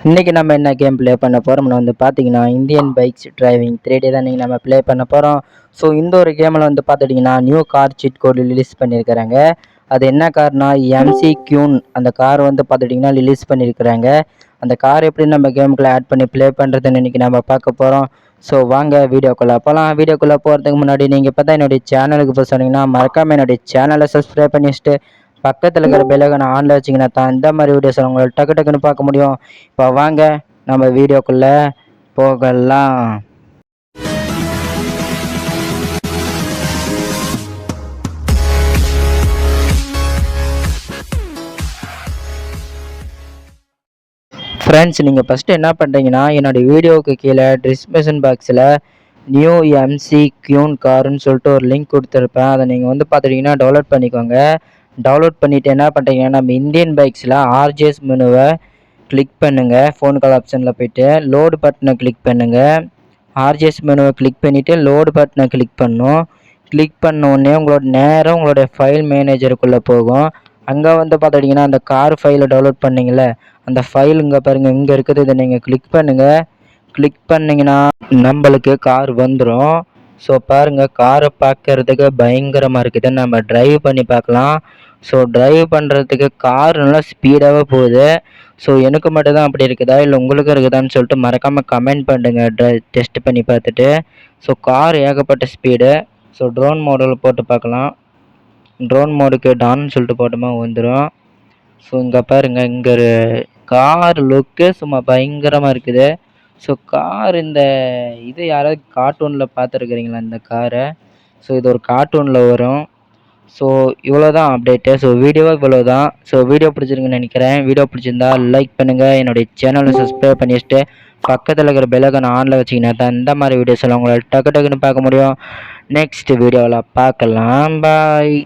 இன்றைக்கி நம்ம என்ன கேம் ப்ளே பண்ண போகிறோம்னு வந்து பார்த்தீங்கன்னா இந்தியன் பைக்ஸ் டிரைவிங் 3D தான் நீங்கள் நம்ம ப்ளே பண்ண போகிறோம். ஸோ இந்த ஒரு கேமில் வந்து பார்த்துட்டிங்கன்னா நியூ கார் சீட் கோடு ரிலீஸ் பண்ணியிருக்கிறாங்க. அது என்ன கார்னா எம்சி கியூன் அந்த கார் வந்து பார்த்துட்டிங்கன்னா ரிலீஸ் பண்ணியிருக்கிறாங்க. அந்த கார் எப்படி நம்ம கேமுக்குள்ளே ஆட் பண்ணி ப்ளே பண்ணுறதுன்னு இன்றைக்கி நம்ம பார்க்க போகிறோம். ஸோ வாங்க வீடியோக்குள்ளே போகலாம். வீடியோக்குள்ளே போகிறதுக்கு முன்னாடி நீங்கள் இப்போ தான் என்னுடைய சேனலுக்கு போய் சொன்னீங்கன்னா மறக்காமல் என்னுடைய சேனலை சப்ஸ்கிரைப் பண்ணி வச்சுட்டு பக்கத்தில் இருக்கிற பெல்லைக்கான ஆன்ல வச்சிங்கன்னா தான் இந்த மாதிரி வீடியோஸ் உங்களை டக்கு டக்குன்னு பார்க்க முடியும். இப்போ வாங்க நம்ம வீடியோக்குள்ளே போகலாம். ஃப்ரெண்ட்ஸ், நீங்கள் ஃபஸ்ட்டு என்ன பண்ணுறீங்கன்னா என்னோடய வீடியோவுக்கு கீழே டிஸ்கிரிப்ஷன் பாக்ஸில் நியூ எம்சி கியூன் காருன்னு சொல்லிட்டு ஒரு லிங்க் கொடுத்துருப்பேன். அதை நீங்கள் வந்து பார்த்துட்டிங்கன்னா டவுன்லோட் பண்ணிக்கோங்க. டவுன்லோட் பண்ணிவிட்டு என்ன பண்ணுறீங்கன்னா நம்ம இந்தியன் பைக்ஸில் ஆர்ஜிஎஸ் மெனுவை கிளிக் பண்ணுங்கள். ஃபோன் கால் ஆப்ஷனில் போய்ட்டு லோடு பட்டனை கிளிக் பண்ணுங்கள். ஆர்ஜிஎஸ் மெனுவை கிளிக் பண்ணிவிட்டு லோடு பட்டனை கிளிக் பண்ணணும். கிளிக் பண்ணோடனே உங்களோட நேரம் உங்களுடைய ஃபைல் மேனேஜருக்குள்ளே போகும். அங்கே வந்து பார்த்துட்டிங்கன்னா அந்த கார் ஃபைலை டவுன்லோட் பண்ணிங்களே அந்த ஃபைல் இங்கே பாருங்கள் இங்கே இருக்குது. இதை நீங்கள் கிளிக் பண்ணுங்கள். கிளிக் பண்ணிங்கன்னா நம்மளுக்கு கார் வந்துடும். ஸோ பாருங்கள், காரை பார்க்கறதுக்கு பயங்கரமாக இருக்குது. நம்ம ட்ரைவ் பண்ணி பார்க்கலாம். ஸோ ட்ரைவ் பண்ணுறதுக்கு கார் நல்லா ஸ்பீடாகவே போகுது. ஸோ எனக்கு மட்டும் தான் அப்படி இருக்குதா இல்லை உங்களுக்கு இருக்குதான்னு சொல்லிட்டு மறக்காமல் கமெண்ட் பண்ணுங்கள் டெஸ்ட் பண்ணி பார்த்துட்டு. ஸோ கார் ஏகப்பட்ட ஸ்பீடு. ஸோ ட்ரோன் மோடில் போட்டு பார்க்கலாம். ட்ரோன் மோடுக்கு டான்னு சொல்லிட்டு போட்டோமா வந்துடும். ஸோ இங்கே பாருங்கள், இங்கே ஒரு கார் லுக்கு சும்மா பயங்கரமாக இருக்குது. ஸோ கார் இந்த இது யாராவது கார்ட்டூனில் பார்த்துருக்குறீங்களா இந்த காரை? ஸோ இது ஒரு கார்ட்டூனில் வரும். ஸோ இவ்வளோ தான் அப்டேட்டு. ஸோ வீடியோவாக இவ்வளோ தான். ஸோ வீடியோ பிடிச்சிருக்குன்னு நினைக்கிறேன். வீடியோ பிடிச்சிருந்தா லைக் பண்ணுங்கள். என்னுடைய சேனலை சப்ஸ்கிரைப் பண்ணி வச்சுட்டு பக்கத்தில் இருக்கிற பெல்லைக்கான ஆனில் வச்சிங்கன்னா தான் இந்த மாதிரி வீடியோஸ் எல்லாம் உங்களால் டக்கு டக்குன்னு பார்க்க முடியும். நெக்ஸ்ட் வீடியோவில் பார்க்கலாம். பாய்.